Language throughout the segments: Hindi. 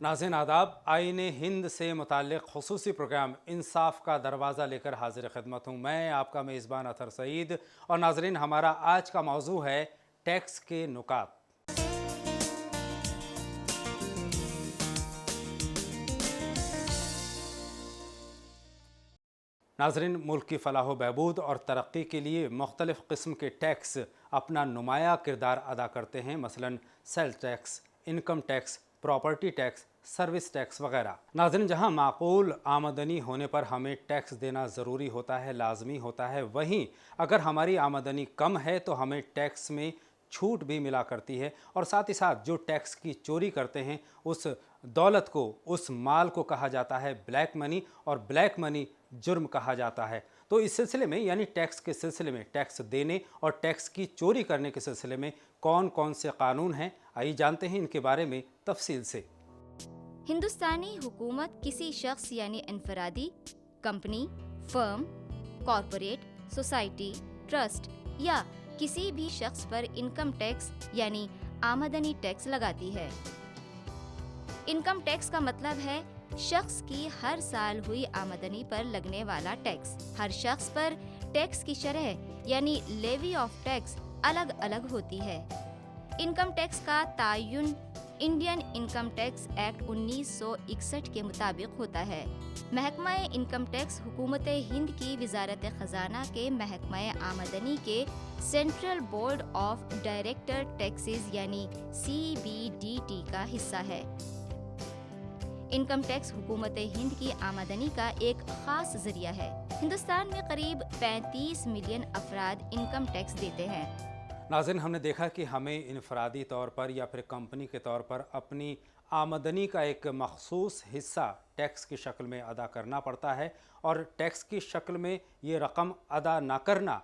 नाज़रीन आदाब, आईन हिंद से मुताल्लिक़ ख़ुसूसी प्रोग्राम इंसाफ का दरवाज़ा लेकर हाजिर खिदमत हूँ। मैं आपका मेज़बान अतहर सईद। और नाज़रीन, हमारा आज का मौजू है टैक्स के नुकात। नाज़रीन, मुल्क की फ़लाह बहबूद और तरक्की के लिए मुख्तलिफ़ किस्म के टैक्स अपना नुमाया किरदार अदा करते हैं। मसलन sale tax, income tax, property tax, service tax वगैरह। नाज़रीन, जहां माकूल आमदनी होने पर हमें टैक्स देना ज़रूरी होता है, लाजमी होता है, वहीं अगर हमारी आमदनी कम है तो हमें टैक्स में छूट भी मिला करती है। और साथ ही साथ जो टैक्स की चोरी करते हैं उस दौलत को, उस माल को कहा जाता है ब्लैक मनी, और ब्लैक मनी जुर्म कहा जाता है। तो इस सिलसिले में, यानी टैक्स के सिलसिले में, टैक्स देने और टैक्स की चोरी करने के सिलसिले में कौन कौन से कानून हैं, आइए जानते हैं इनके बारे में तफसील से। हिंदुस्तानी हुकूमत किसी शख्स यानी इनफरादी, company, firm, corporate, society, trust या किसी भी शख्स पर इनकम टैक्स यानी आमदनी टैक्स लगाती है। इनकम टैक्स का मतलब है शख्स की हर साल हुई आमदनी पर लगने वाला टैक्स। हर शख्स पर टैक्स की शरह यानी लेवी ऑफ टैक्स अलग अलग होती है। इनकम टैक्स का तायुन इंडियन इनकम टैक्स एक्ट 1961 के मुताबिक होता है। महकमा इनकम टैक्स हुकूमत हिंद की वजारत खजाना के महकमा आमदनी के central board of director taxes यानी CBDT का हिस्सा है। इनकम टैक्स हुकूमत हिंद की आमदनी का एक खास जरिया है। हिंदुस्तान में करीब 35 मिलियन अफराद इनकम टैक्स देते हैं। नाज़रीन, हमने देखा कि हमें इनफरादी तौर पर या फिर कंपनी के तौर पर अपनी आमदनी का एक मखसूस हिस्सा टैक्स की शक्ल में अदा करना पड़ता है, और टैक्स की शक्ल में ये रकम अदा ना करना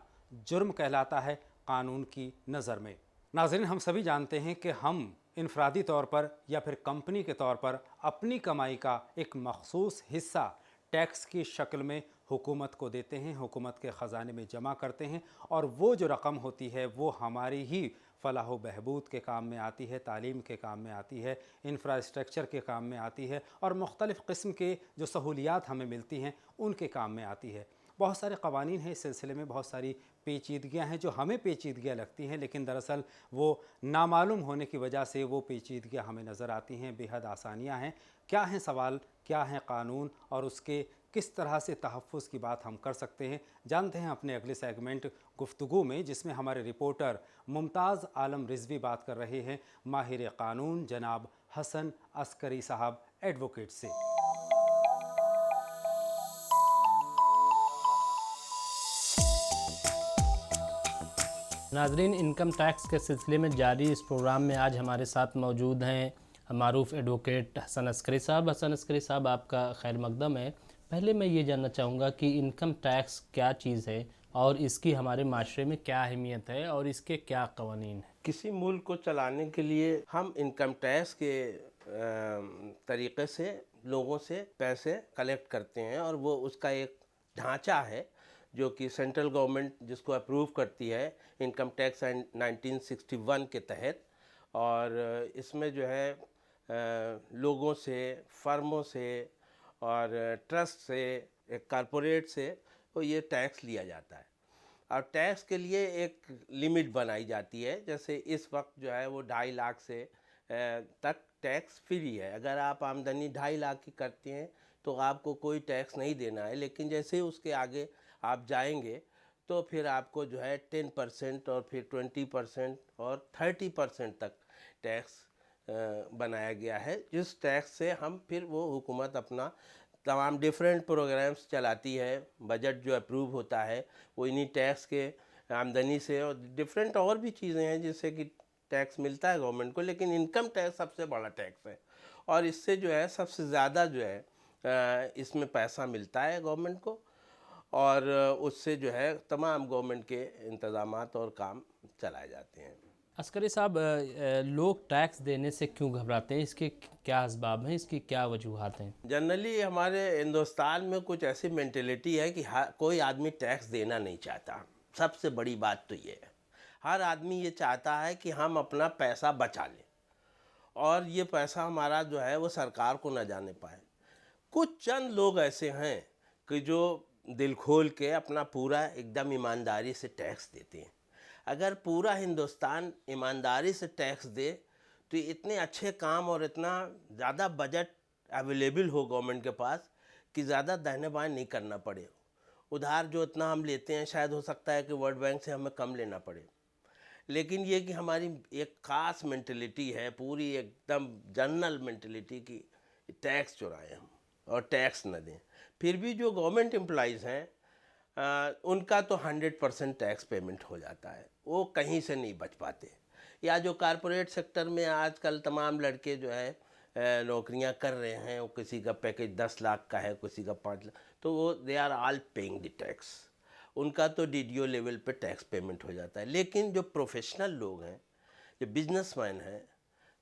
जुर्म कहलाता है कानून की नज़र में। नाज़रीन, हम सभी जानते हैं कि हम इनफरादी तौर पर या फिर कंपनी के तौर पर अपनी कमाई का एक मखसूस हिस्सा टैक्स की शक्ल में हुकूमत को देते हैं, हुकूमत के ख़जाने में जमा करते हैं, और वो जो रकम होती है वो हमारी ही फ़लाह व बहबूद के काम में आती है, तालीम के काम में आती है, इंफ्रास्ट्रक्चर के काम में आती है, और मुख्तलिफ़ किस्म के जो सहूलियात हमें मिलती हैं उनके काम में आती है। बहुत सारे क़वानीन हैं इस सिलसिले में, बहुत सारी पेचीदगियाँ हैं जो हमें पेचीदगियाँ लगती हैं, लेकिन दरअसल वो नामालूम होने की वजह से वो पेचीदगियाँ हमें नज़र आती हैं, बेहद आसानियाँ हैं। क्या हैं सवाल, क्या हैं कानून, और उसके किस तरह से तहफ़्फ़ुज़ की बात हम कर सकते हैं, जानते हैं अपने अगले सेगमेंट गुफ्तगू में, जिसमें हमारे रिपोर्टर मुमताज़ आलम रिजवी बात कर रहे हैं माहिर कानून जनाब हसन अस्करी साहब एडवोकेट से। नाजरीन, इनकम टैक्स के सिलसिले में जारी इस प्रोग्राम में आज हमारे साथ मौजूद हैं मारूफ एडवोकेट हसन अस्करी साहब। हसन अस्करी साहब, आपका खैर मकदम है। पहले मैं ये जानना चाहूँगा कि इनकम टैक्स क्या चीज़ है और इसकी हमारे माशरे में क्या अहमियत है और इसके क्या कवानीन हैं। किसी मुल्क को चलाने के लिए हम इनकम टैक्स के तरीक़े से लोगों से पैसे कलेक्ट करते हैं, और वो उसका एक ढांचा है जो कि सेंट्रल गवर्नमेंट जिसको अप्रूव करती है इनकम टैक्स एक्ट 1961 के तहत। और इसमें जो है लोगों से, फर्मों से और ट्रस्ट से, एक कारपोरेट से तो ये टैक्स लिया जाता है। और टैक्स के लिए एक लिमिट बनाई जाती है। जैसे इस वक्त जो है वो 2.5 लाख से तक टैक्स फ्री है। अगर आप आमदनी 2.5 लाख की करते हैं तो आपको कोई टैक्स नहीं देना है, लेकिन जैसे उसके आगे आप जाएंगे तो फिर आपको जो है 10% और फिर 20% और 30% तक टैक्स बनाया गया है, जिस टैक्स से हम फिर वो हुकूमत अपना तमाम डिफरेंट प्रोग्राम्स चलाती है। बजट जो अप्रूव होता है वो इन्हीं टैक्स के आमदनी से, और डिफरेंट और भी चीज़ें हैं जिससे कि टैक्स मिलता है गवर्नमेंट को, लेकिन इनकम टैक्स सबसे बड़ा टैक्स है। और इससे जो है सबसे ज़्यादा जो है इसमें पैसा मिलता है गवर्नमेंट को, और उससे जो है तमाम गवर्नमेंट के इंतज़ामात और काम चलाए जाते हैं। अस्करी साहब, लोग टैक्स देने से क्यों घबराते हैं? इसके क्या असबाब हैं, इसकी क्या वजूहात हैं? जनरली हमारे हिंदुस्तान में कुछ ऐसी मेंटेलिटी है कि कोई आदमी टैक्स देना नहीं चाहता। सबसे बड़ी बात तो ये है, हर आदमी ये चाहता है कि हम अपना पैसा बचा लें, और ये पैसा हमारा जो है वो सरकार को ना जाने पाए। कुछ चंद लोग ऐसे हैं कि जो दिल खोल के अपना पूरा एकदम ईमानदारी से टैक्स देते हैं। अगर पूरा हिंदुस्तान ईमानदारी से टैक्स दे तो इतने अच्छे काम और इतना ज़्यादा बजट अवेलेबल हो गवर्नमेंट के पास कि ज़्यादा दाहिने बाएं नहीं करना पड़े। उधार जो इतना हम लेते हैं शायद हो सकता है कि वर्ल्ड बैंक से हमें कम लेना पड़े, लेकिन ये कि हमारी एक ख़ास मेंटलिटी है, पूरी एकदम जनरल मेंटलिटी की टैक्स चुराएं हम और टैक्स न दें। फिर भी जो गवर्नमेंट एम्प्लॉइज़ हैं उनका तो 100% टैक्स पेमेंट हो जाता है, वो कहीं से नहीं बच पाते। या जो कारपोरेट सेक्टर में आजकल तमाम लड़के जो है नौकरियां कर रहे हैं, वो किसी का पैकेज 10 लाख का है, किसी का 5 लाख, तो वो they are all paying the tax. उनका तो डीडीओ लेवल पे टैक्स पेमेंट हो जाता है। लेकिन जो प्रोफेशनल लोग हैं, जो बिजनेसमैन हैं,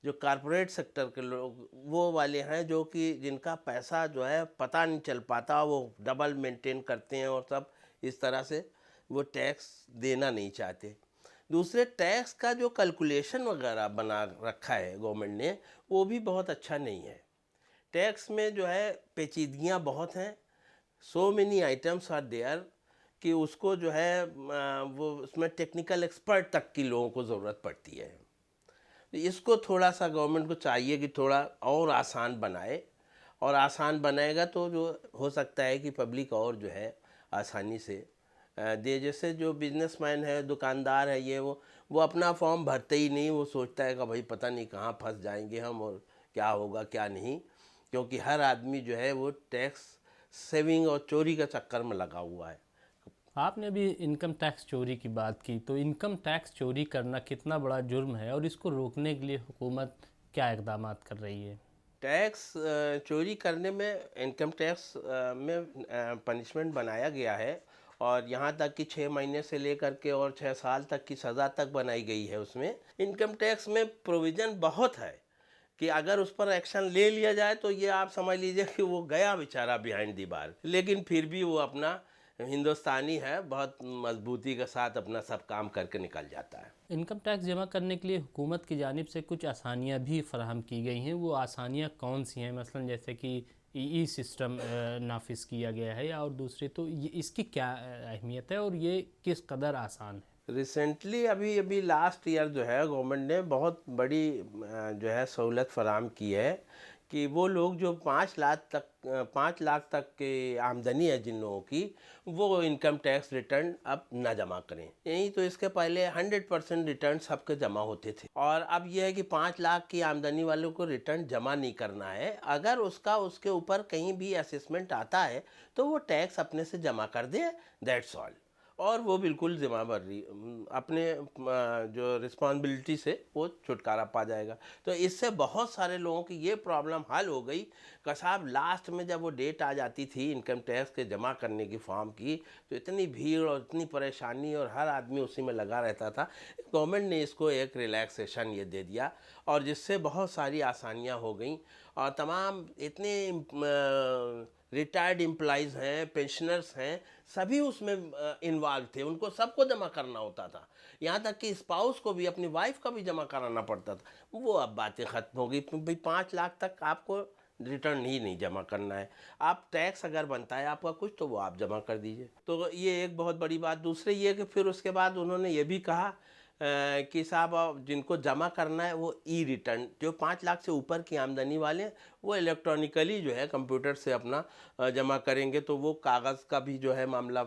जो कारपोरेट सेक्टर के लोग, वो वाले हैं जो कि जिनका पैसा जो है पता नहीं चल पाता, वो डबल मेंटेन करते हैं और सब इस तरह से वो टैक्स देना नहीं चाहते। दूसरे टैक्स का जो कैलकुलेशन वगैरह बना रखा है गवर्नमेंट ने, वो भी बहुत अच्छा नहीं है। टैक्स में जो है पेचीदगियाँ बहुत हैं, so many items are there कि उसको जो है वो उसमें टेक्निकल एक्सपर्ट तक की लोगों को ज़रूरत पड़ती है। इसको थोड़ा सा गवर्नमेंट को चाहिए कि थोड़ा और आसान बनाए, और आसान बनाएगा तो जो हो सकता है कि पब्लिक और जो है आसानी से दे। जैसे जो बिजनेसमैन है, दुकानदार है, ये वो अपना फॉर्म भरते ही नहीं, वो सोचता है कि भाई पता नहीं कहाँ फंस जाएंगे हम और क्या होगा क्या नहीं, क्योंकि हर आदमी जो है वो टैक्स सेविंग और चोरी का चक्कर में लगा हुआ है। आपने अभी इनकम टैक्स चोरी की बात की, तो इनकम टैक्स चोरी करना कितना बड़ा जुर्म है और इसको रोकने के लिए हुकूमत क्या इकदाम कर रही है? टैक्स चोरी करने में इनकम टैक्स में पनिशमेंट बनाया गया है, और यहाँ तक कि 6 महीने से लेकर के और 6 साल तक की सज़ा तक बनाई गई है। उसमें इनकम टैक्स में प्रोविज़न बहुत है कि अगर उस पर एक्शन ले लिया जाए तो ये आप समझ लीजिए कि वो गया बेचारा बिहाइंड दी बार, लेकिन फिर भी वो अपना हिंदुस्तानी है, बहुत मजबूती के साथ अपना सब काम करके निकल जाता है। इनकम टैक्स जमा करने के लिए हुकूमत की जानिब से कुछ आसानियाँ भी फराहम की गई हैं, वो आसानियाँ कौन सी हैं? मसलन जैसे कि ई सिस्टम नाफिज किया गया है, या और दूसरी, तो ये इसकी क्या अहमियत है और ये किस कदर आसान है? रिसेंटली अभी लास्ट ईयर जो है गवर्नमेंट ने बहुत बड़ी जो है सहूलत फराहम की है कि वो लोग जो 5 लाख तक की आमदनी है जिन लोगों की, वो इनकम टैक्स रिटर्न अब ना जमा करें। यही तो इसके पहले 100% रिटर्न सबके जमा होते थे, और अब यह है कि 5 लाख की आमदनी वालों को रिटर्न जमा नहीं करना है। अगर उसके ऊपर कहीं भी असेसमेंट आता है तो वो टैक्स अपने से जमा कर दे, दैट्स ऑल। और वो बिल्कुल जिम्मेदारी अपने जो रिस्पॉन्सिबिलिटी से वो छुटकारा पा जाएगा। तो इससे बहुत सारे लोगों की ये प्रॉब्लम हल हो गई कि साहब लास्ट में जब वो डेट आ जाती थी इनकम टैक्स के जमा करने की फॉर्म की, तो इतनी भीड़ और इतनी परेशानी और हर आदमी उसी में लगा रहता था। गवर्नमेंट ने इसको एक रिलैक्सेशन ये दे दिया, और जिससे बहुत सारी आसानियाँ हो गई, और तमाम इतने रिटायर्ड एम्प्लॉइज़ हैं, पेंशनर्स हैं, सभी उसमें इन्वॉल्व थे, उनको सबको जमा करना होता था। यहाँ तक कि स्पाउस को भी, अपनी वाइफ का भी जमा कराना पड़ता था। वो अब बातें ख़त्म हो गई। भाई 5 लाख तक आपको रिटर्न ही नहीं जमा करना है, आप टैक्स अगर बनता है आपका कुछ तो वो आप जमा कर दीजिए। तो ये एक बहुत बड़ी बात। दूसरे ये कि फिर उसके बाद उन्होंने ये भी कहा कि साहब जिनको जमा करना है वो ई रिटर्न, जो 5 लाख से ऊपर की आमदनी वाले हैं, वो इलेक्ट्रॉनिकली जो है कंप्यूटर से अपना जमा करेंगे, तो वो कागज़ का भी जो है मामला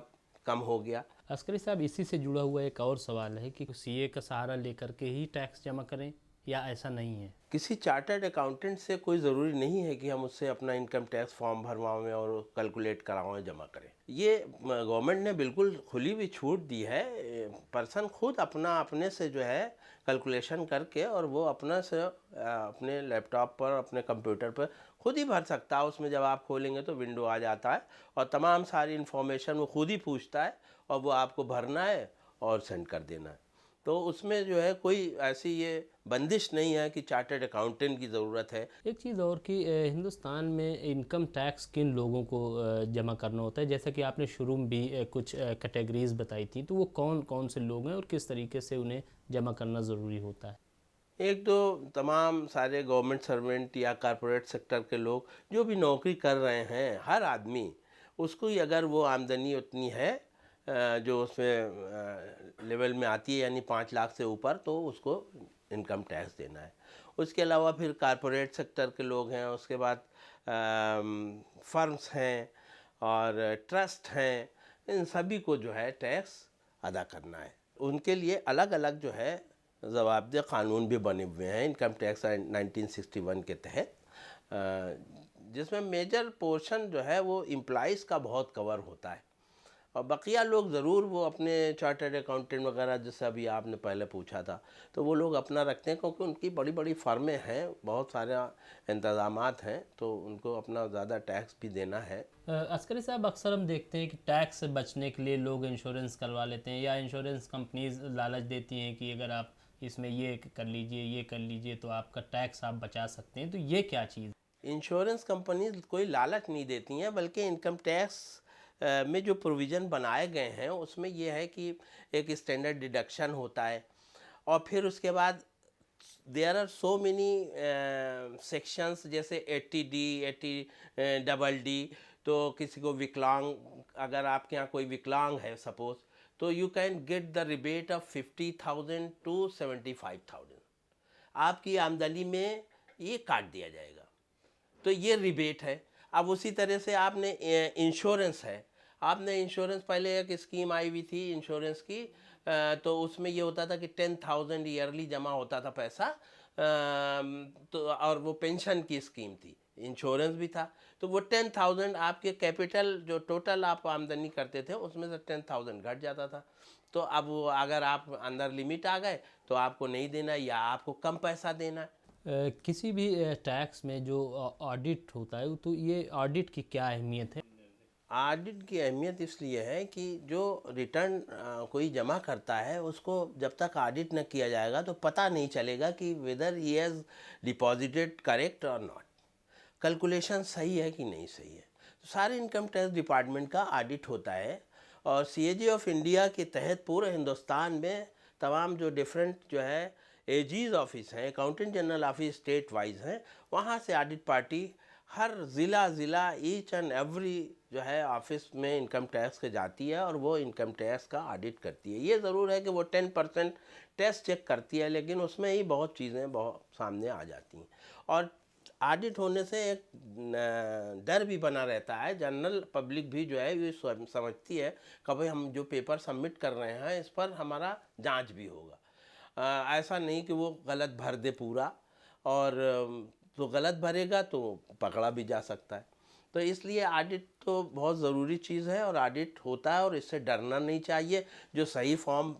कम हो गया। अस्करी साहब, इसी से जुड़ा हुआ एक और सवाल है कि सीए का सहारा लेकर के ही टैक्स जमा करें या ऐसा नहीं है? किसी चार्टर्ड अकाउंटेंट से कोई ज़रूरी नहीं है कि हम उससे अपना इनकम टैक्स फॉर्म भरवाएं और कैलकुलेट कराएं, जमा करें। ये गवर्नमेंट ने बिल्कुल खुली हुई छूट दी है। पर्सन खुद अपने से जो है कैलकुलेशन करके, और वो अपना से अपने लैपटॉप पर, अपने कंप्यूटर पर खुद ही भर सकता है। उसमें जब आप खोलेंगे तो विंडो आ जाता है और तमाम सारी इन्फॉर्मेशन वो खुद ही पूछता है, और वो आपको भरना है और सेंड कर देना है। तो उसमें जो है कोई ऐसी ये बंदिश नहीं है कि चार्टर्ड अकाउंटेंट की ज़रूरत है। एक चीज़ और कि हिंदुस्तान में इनकम टैक्स किन लोगों को जमा करना होता है? जैसा कि आपने शुरू में भी कुछ कैटेगरीज बताई थी, तो वो कौन कौन से लोग हैं और किस तरीके से उन्हें जमा करना ज़रूरी होता है? एक तो तमाम सारे गवर्नमेंट सर्वेंट या कॉरपोरेट सेक्टर के लोग जो भी नौकरी कर रहे हैं, हर आदमी उसको ही अगर वो आमदनी उतनी है जो उसमें लेवल में आती है यानी 5 लाख से ऊपर, तो उसको इनकम टैक्स देना है। उसके अलावा फिर कॉरपोरेट सेक्टर के लोग हैं, उसके बाद फर्म्स हैं और ट्रस्ट हैं, इन सभी को जो है टैक्स अदा करना है। उनके लिए अलग अलग जो है ज़वाब्ते क़ानून भी बने हुए हैं इनकम टैक्स 1961 के तहत, जिसमें मेजर पोर्शन जो है वो एम्प्लॉइज़ का बहुत कवर होता है और बकिया लोग ज़रूर वो अपने चार्टर्ड अकाउंटेंट वगैरह, जैसे अभी आपने पहले पूछा था, तो वो लोग अपना रखते हैं क्योंकि उनकी बड़ी बड़ी फर्में हैं, बहुत सारे इंतज़ामात हैं, तो उनको अपना ज़्यादा टैक्स भी देना है। अस्करी साहब, अक्सर हम देखते हैं कि टैक्स से बचने के लिए लोग इंश्योरेंस करवा लेते हैं या इंश्योरेंस कंपनीज लालच देती हैं कि अगर आप इसमें ये कर लीजिए, ये कर लीजिए तो आपका टैक्स आप बचा सकते हैं, तो ये क्या चीज़? इंश्योरेंस कंपनीज कोई लालच नहीं देती हैं, बल्कि इनकम टैक्स में जो प्रोविज़न बनाए गए हैं उसमें ये है कि एक स्टैंडर्ड डिडक्शन होता है और फिर उसके बाद there are so many sections, जैसे 80D 80DD, तो किसी को विकलांग, अगर आपके यहाँ कोई विकलांग है सपोज, तो you can get the rebate of 50,000 to 75,000, आपकी आमदनी में ये काट दिया जाएगा, तो ये रिबेट है। अब उसी तरह से आपने इंश्योरेंस है, आपने इंश्योरेंस, पहले एक स्कीम आई हुई थी इंश्योरेंस की, तो उसमें ये होता था कि 10,000 ईयरली जमा होता था पैसा, तो और वो पेंशन की स्कीम थी, इंश्योरेंस भी था, तो वो 10,000 आपके कैपिटल जो टोटल आप आमदनी करते थे उसमें से 10,000 घट जाता था। तो अब वो अगर आप अंदर लिमिट आ गए तो आपको नहीं देना या आपको कम पैसा देना है। किसी भी टैक्स में जो ऑडिट होता है, तो ये ऑडिट की क्या अहमियत है? ऑडिट की अहमियत इसलिए है कि जो रिटर्न कोई जमा करता है उसको जब तक ऑडिट न किया जाएगा तो पता नहीं चलेगा कि weather he has deposited correct और नॉट, कैलकुलेशन सही है कि नहीं सही है। तो सारे इनकम टैक्स डिपार्टमेंट का ऑडिट होता है और CAG ऑफ इंडिया के तहत पूरे हिंदुस्तान में तमाम जो डिफरेंट जो है AG's ऑफिस हैं, accountant general office state wise हैं, वहाँ से ऑडिट पार्टी हर ज़िला ईच एंड एवरी जो है ऑफिस में इनकम टैक्स के जाती है और वो इनकम टैक्स का ऑडिट करती है। ये ज़रूर है कि वो 10% टेस्ट चेक करती है, लेकिन उसमें ही बहुत चीज़ें बहुत सामने आ जाती हैं और ऑडिट होने से एक डर भी बना रहता है। जनरल पब्लिक भी जो है ये समझती है कि भाई हम जो पेपर सबमिट कर रहे हैं इस पर हमारा जांच भी होगा, ऐसा नहीं कि वो गलत भर दे पूरा, और तो गलत भरेगा तो पकड़ा भी जा सकता है। तो इसलिए ऑडिट तो बहुत ज़रूरी चीज़ है और ऑडिट होता है और इससे डरना नहीं चाहिए। जो सही फॉर्म,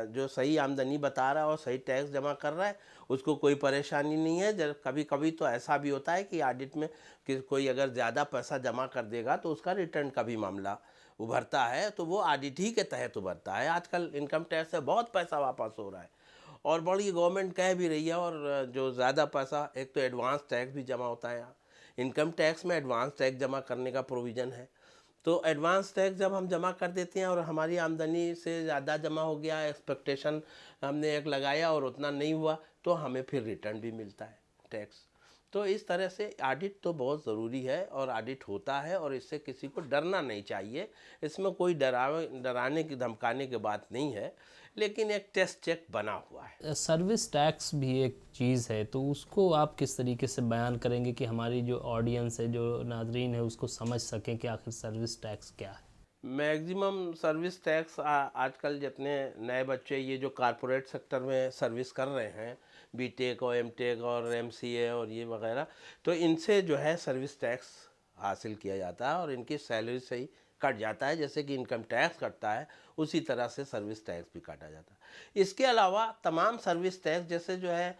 जो सही आमदनी बता रहा है और सही टैक्स जमा कर रहा है उसको कोई परेशानी नहीं है। जब कभी कभी तो ऐसा भी होता है कि ऑडिट में कि कोई अगर ज़्यादा पैसा जमा कर देगा तो उसका रिटर्न का भी मामला उभरता है, तो वो ऑडिट ही के तहत उभरता है। आजकल इनकम टैक्स से बहुत पैसा वापस हो रहा है और बड़ी गवर्नमेंट कह भी रही है, और जो ज़्यादा पैसा, एक तो एडवांस टैक्स भी जमा होता है यहाँ, इनकम टैक्स में एडवांस टैक्स जमा करने का प्रोविज़न है। तो एडवांस टैक्स जब हम जमा कर देते हैं और हमारी आमदनी से ज़्यादा जमा हो गया, एक्सपेक्टेशन हमने एक लगाया और उतना नहीं हुआ, तो हमें फिर रिटर्न भी मिलता है टैक्स। तो इस तरह से ऑडिट तो बहुत ज़रूरी है और ऑडिट होता है और इससे किसी को डरना नहीं चाहिए। इसमें कोई डराने की धमकाने की बात नहीं है, लेकिन एक टेस्ट चेक बना हुआ है। सर्विस टैक्स भी एक चीज़ है, तो उसको आप किस तरीके से बयान करेंगे कि हमारी जो ऑडियंस है, जो नाजरीन है, उसको समझ सकें कि आखिर सर्विस टैक्स क्या है? मैक्सिमम सर्विस टैक्स आजकल जितने नए बच्चे ये जो कॉरपोरेट सेक्टर में सर्विस कर रहे हैं, BTech और MTech और MCA और ये वगैरह, तो इनसे जो है सर्विस टैक्स हासिल किया जाता है और इनकी सैलरी से ही कट जाता है। जैसे कि इनकम टैक्स कटता है उसी तरह से सर्विस टैक्स भी काटा जाता है। इसके अलावा तमाम सर्विस टैक्स, जैसे जो है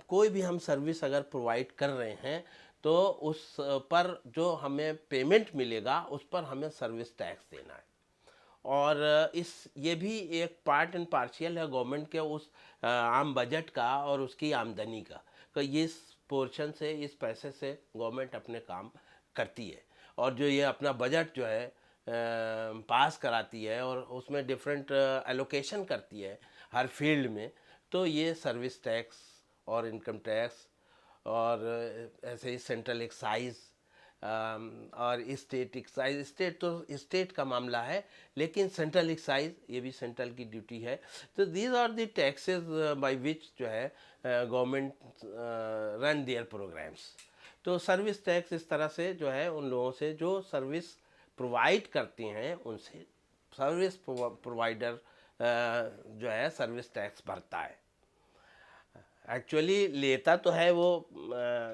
कोई भी हम सर्विस अगर प्रोवाइड कर रहे हैं तो उस पर जो हमें पेमेंट मिलेगा उस पर हमें सर्विस टैक्स देना है, और ये भी एक पार्ट एंड पार्शियल है गवर्नमेंट के उस आम बजट का और उसकी आमदनी का, कि ये इस पोर्शन से, इस पैसे से गवर्नमेंट अपने काम करती है और जो ये अपना बजट जो है पास कराती है और उसमें डिफरेंट एलोकेशन करती है हर फील्ड में, तो ये सर्विस टैक्स और इनकम टैक्स और ऐसे ही सेंट्रल एक्साइज और स्टेट एक्साइज। स्टेट तो स्टेट का मामला है, लेकिन सेंट्रल एक्साइज ये भी सेंट्रल की ड्यूटी है। तो these are the taxes by which जो है गवर्नमेंट रन देयर प्रोग्राम्स। तो सर्विस टैक्स इस तरह से जो है उन लोगों से जो सर्विस प्रोवाइड करते हैं उनसे सर्विस प्रोवाइडर जो है सर्विस टैक्स भरता है। एक्चुअली लेता तो है वो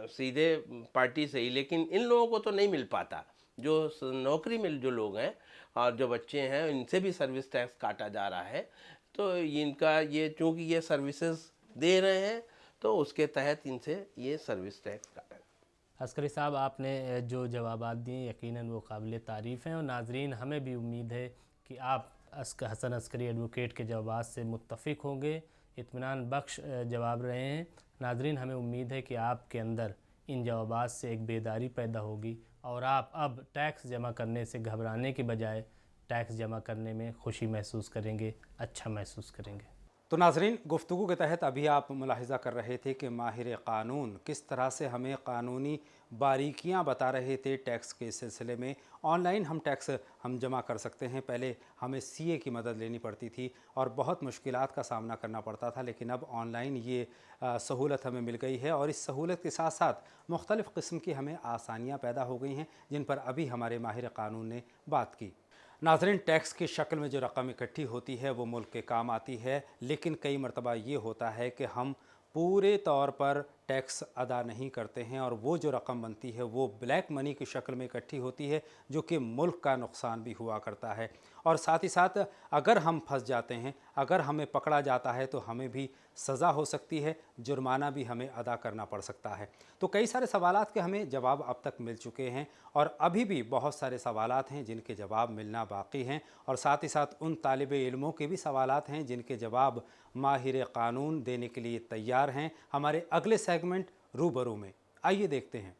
सीधे पार्टी से ही, लेकिन इन लोगों को तो नहीं मिल पाता। जो नौकरी में जो लोग हैं और जो बच्चे हैं इनसे भी सर्विस टैक्स काटा जा रहा है। तो इनका ये चूँकि ये सर्विसेज दे रहे हैं तो उसके तहत इनसे ये सर्विस टैक्स काटा। अस्करी साहब, आपने जो जवाबात दिए यकीनन वो काबिल तारीफ़ हैं और नाजरीन हमें भी उम्मीद है कि आप हसन अस्करी एडवोकेट के जवाब से मुत्तफ़िक होंगे। इत्मीनान बख्श जवाब रहे हैं। नाजरीन हमें उम्मीद है कि आपके अंदर इन जवाबात से एक बेदारी पैदा होगी और आप अब टैक्स जमा करने से घबराने के बजाय टैक्स जमा करने में खुशी महसूस करेंगे, अच्छा महसूस करेंगे। तो नाजरीन, गुफ्तगू के तहत अभी आप मुलाहिज़ा कर रहे थे कि माहिर क़ानून किस तरह से हमें क़ानूनी बारीकियां बता रहे थे टैक्स के सिलसिले में। ऑनलाइन हम टैक्स हम जमा कर सकते हैं। पहले हमें सीए की मदद लेनी पड़ती थी और बहुत मुश्किलात का सामना करना पड़ता था, लेकिन अब ऑनलाइन ये सहूलत हमें मिल गई है और इस सहूलत के साथ साथ मुख्तलिफ़ किस्म की हमें आसानियाँ पैदा हो गई हैं जिन पर अभी हमारे माहिर क़ानून ने बात की। नाज़रीन, टैक्स की शक्ल में जो रकम इकट्ठी होती है वो मुल्क के काम आती है, लेकिन कई मरतबा ये होता है कि हम पूरे तौर पर टैक्स अदा नहीं करते हैं और वो जो रकम बनती है वो ब्लैक मनी की शक्ल में इकट्ठी होती है, जो कि मुल्क का नुकसान भी हुआ करता है। और साथ ही साथ अगर हम फंस जाते हैं, अगर हमें पकड़ा जाता है तो हमें भी सज़ा हो सकती है, जुर्माना भी हमें अदा करना पड़ सकता है। तो कई सारे सवालात के हमें जवाब अब तक मिल चुके हैं और अभी भी बहुत सारे सवालात हैं जिनके जवाब मिलना बाकी हैं और साथ ही साथ उन तालिब इल्मों के भी सवालात हैं जिनके जवाब माहिर क़ानून देने के लिए तैयार हैं हमारे अगले सेगमेंट रूबरू में। आइए देखते हैं।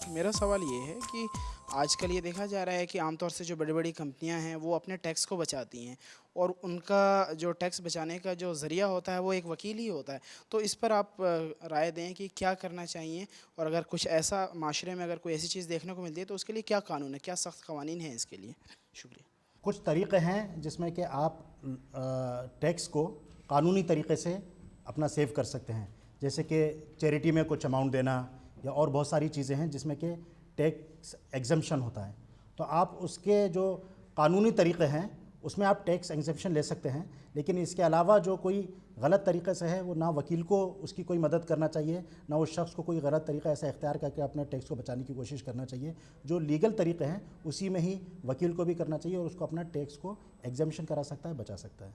मेरा सवाल ये है कि आजकल ये देखा जा रहा है कि आमतौर से जो बड़ी बड़ी कंपनियां हैं वो अपने टैक्स को बचाती हैं और उनका जो टैक्स बचाने का जो ज़रिया होता है वो एक वकील ही होता है। तो इस पर आप राय दें कि क्या करना चाहिए और अगर कुछ ऐसा माशरे में अगर कोई ऐसी चीज़ देखने को मिलती है तो उसके लिए क्या कानून है, क्या सख्त क़वानीन हैं इसके लिए? शुक्रिया। कुछ तरीक़े हैं जिसमें कि आप टैक्स को कानूनी तरीक़े से अपना सेव कर सकते हैं, जैसे कि चैरिटी में कुछ अमाउंट देना या और बहुत सारी चीज़ें हैं जिसमें कि टैक्स एग्जम्पशन होता है। तो आप उसके जो कानूनी तरीक़े हैं उसमें आप टैक्स एग्जम्पशन ले सकते हैं, लेकिन इसके अलावा जो कोई गलत तरीक़े से है वो ना वकील को उसकी कोई मदद करना चाहिए, ना उस शख्स को कोई गलत तरीक़ा ऐसा इख्तियार करके अपने टैक्स को बचाने की कोशिश करना चाहिए। जो लीगल तरीक़े हैं उसी में ही वकील को भी करना चाहिए और उसको अपना टैक्स को एग्जम्पशन करा सकता है, बचा सकता है।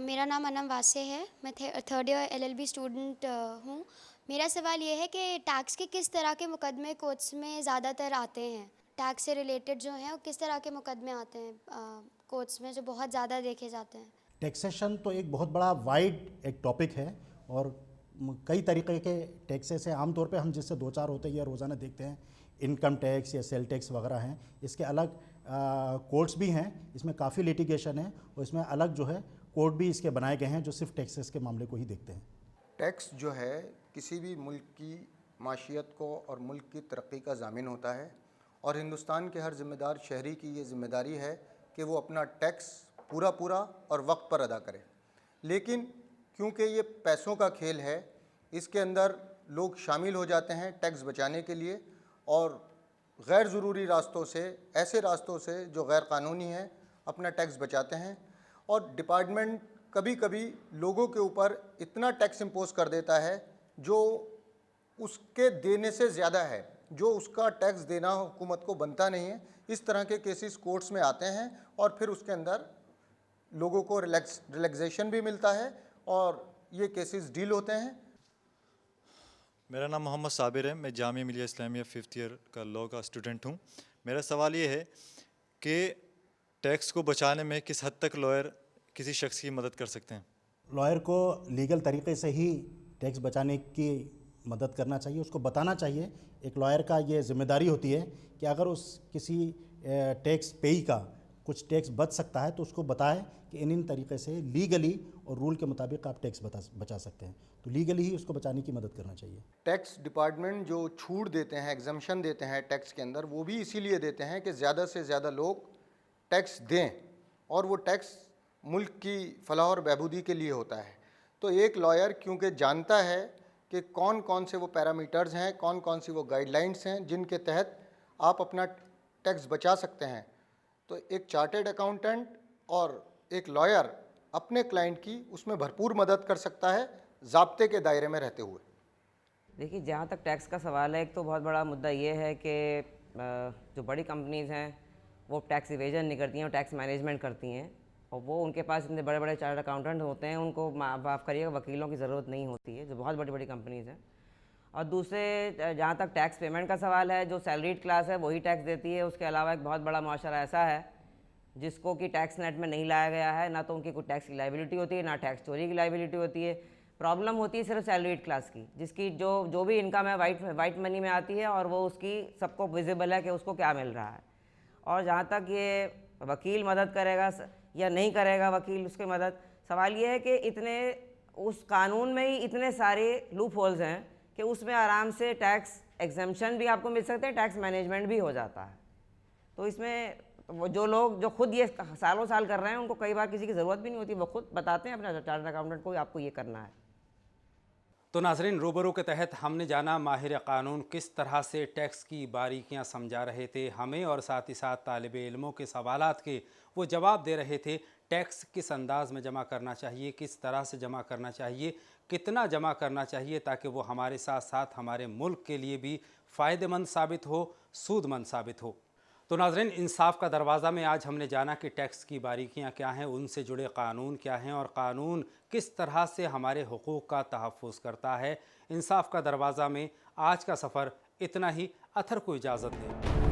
मेरा नाम अनम वासे है, मैं थर्ड ईयर LLB स्टूडेंट हूँ। मेरा सवाल ये है कि टैक्स के किस तरह के मुकदमे कोर्ट्स में ज़्यादातर आते हैं, टैक्स से रिलेटेड जो हैं वो किस तरह के मुकदमे आते हैं कोर्ट्स में जो बहुत ज़्यादा देखे जाते हैं? टैक्सेशन तो एक बहुत बड़ा वाइड एक टॉपिक है और कई तरीके के टैक्सेस हैं। आमतौर पे हम जिससे दो चार होते हैं या रोज़ाना देखते हैं, इनकम टैक्स या सेल टैक्स वगैरह हैं। इसके अलग कोर्ट्स भी हैं, इसमें काफ़ी लिटिगेशन है और इसमें अलग जो है कोर्ट भी इसके बनाए गए हैं जो सिर्फ टैक्सेस के मामले को ही देखते हैं। टैक्स जो है किसी भी मुल्क की माशियत को और मुल्क की तरक्की का ज़ामिन होता है और हिंदुस्तान के हर ज़िम्मेदार शहरी की ये ज़िम्मेदारी है कि वो अपना टैक्स पूरा और वक्त पर अदा करे। लेकिन क्योंकि ये पैसों का खेल है, इसके अंदर लोग शामिल हो जाते हैं टैक्स बचाने के लिए और गैर ज़रूरी रास्तों से, ऐसे रास्तों से जो गैर कानूनी हैं, अपना टैक्स बचाते हैं और डिपार्टमेंट कभी कभी लोगों के ऊपर इतना टैक्स इम्पोज कर देता है जो उसके देने से ज़्यादा है, जो उसका टैक्स देना हुकूमत को बनता नहीं है। इस तरह के केसेस कोर्ट्स में आते हैं और फिर उसके अंदर लोगों को रिलैक्सेशन भी मिलता है और ये केसेस डील होते हैं। मेरा नाम मोहम्मद साबिर है, मैं जामिया मिलिया इस्लामिया 5th ईयर का लॉ का स्टूडेंट हूँ। मेरा सवाल ये है कि टैक्स को बचाने में किस हद तक लॉयर किसी शख्स की मदद कर सकते हैं? लॉयर को लीगल तरीके से ही टैक्स बचाने की मदद करना चाहिए, उसको बताना चाहिए। एक लॉयर का ये जिम्मेदारी होती है कि अगर उस किसी टैक्स पेई का कुछ टैक्स बच सकता है तो उसको बताएं कि इन तरीक़े से लीगली और रूल के मुताबिक आप टैक्स बचा सकते हैं। तो लीगली ही उसको बचाने की मदद करना चाहिए। टैक्स डिपार्टमेंट जो छूट देते हैं, एग्जम्पशन देते हैं टैक्स के अंदर, वो भी इसीलिए देते हैं कि ज़्यादा से ज़्यादा लोग टैक्स दें, और वो टैक्स मुल्क की फलाह और बहबूदी के लिए होता है। तो एक लॉयर क्योंकि जानता है कि कौन कौन से वो पैरामीटर्स हैं, कौन कौन सी वो गाइडलाइंस हैं जिनके तहत आप अपना टैक्स बचा सकते हैं, तो एक चार्टर्ड अकाउंटेंट और एक लॉयर अपने क्लाइंट की उसमें भरपूर मदद कर सकता है, ज़ाब्ते के दायरे में रहते हुए। देखिए, जहाँ तक टैक्स का सवाल है, एक तो बहुत बड़ा मुद्दा ये है कि जो बड़ी कंपनीज़ हैं वो टैक्स इवेजन नहीं करती हैं, वो टैक्स मैनेजमेंट करती हैं, और वो उनके पास इतने बड़े बड़े चार्टर्ड अकाउंटेंट होते हैं, उनको माफ़ करिएगा वकीलों की ज़रूरत नहीं होती है, जो बहुत बड़ी बड़ी कंपनीज़ हैं। और दूसरे, जहाँ तक टैक्स पेमेंट का सवाल है, जो सैलरीड क्लास है वही टैक्स देती है। उसके अलावा एक बहुत बड़ा मुआशरा ऐसा है जिसको कि टैक्स नेट में नहीं लाया गया है, ना तो उनकी कोई टैक्स की लाइबिलिटी होती है, ना टैक्स चोरी की लाइबिलिटी होती है। प्रॉब्लम होती है सिर्फ सैलरीड क्लास की, जिसकी जो भी इनकम है वाइट मनी में आती है, और वो उसकी सबको विजिबल है कि उसको क्या मिल रहा है। और जहाँ तक ये वकील मदद करेगा या नहीं करेगा वकील उसकी मदद, सवाल ये है कि इतने उस कानून में ही इतने सारे लूप होल्स हैं कि उसमें आराम से टैक्स एग्जेम्पशन भी आपको मिल सकते हैं, टैक्स मैनेजमेंट भी हो जाता है। तो इसमें वो जो लोग जो खुद ये सालों साल कर रहे हैं, उनको कई बार किसी की ज़रूरत भी नहीं होती, वो खुद बताते हैं अपने चार्टर्ड अकाउंटेंट को आपको ये करना है। तो नाजरीन, रूबरू के तहत हमने जाना माहिर कानून किस तरह से टैक्स की बारीकियां समझा रहे थे हमें, और साथ ही साथ तालिब इल्मों के सवालात के वो जवाब दे रहे थे। टैक्स किस अंदाज में जमा करना चाहिए, किस तरह से जमा करना चाहिए, कितना जमा करना चाहिए, ताकि वो हमारे साथ साथ हमारे मुल्क के लिए भी फ़ायदेमंद साबित हो, सूदमंद साबित हो। तो नाज़रीन, इंसाफ का दरवाज़ा में आज हमने जाना कि टैक्स की बारीकियां क्या हैं, उनसे जुड़े कानून क्या हैं, और कानून किस तरह से हमारे हुकूक़ का तहफ़्फ़ुज़ करता है। इंसाफ का दरवाज़ा में आज का सफ़र इतना ही। अथर को इजाज़त दें।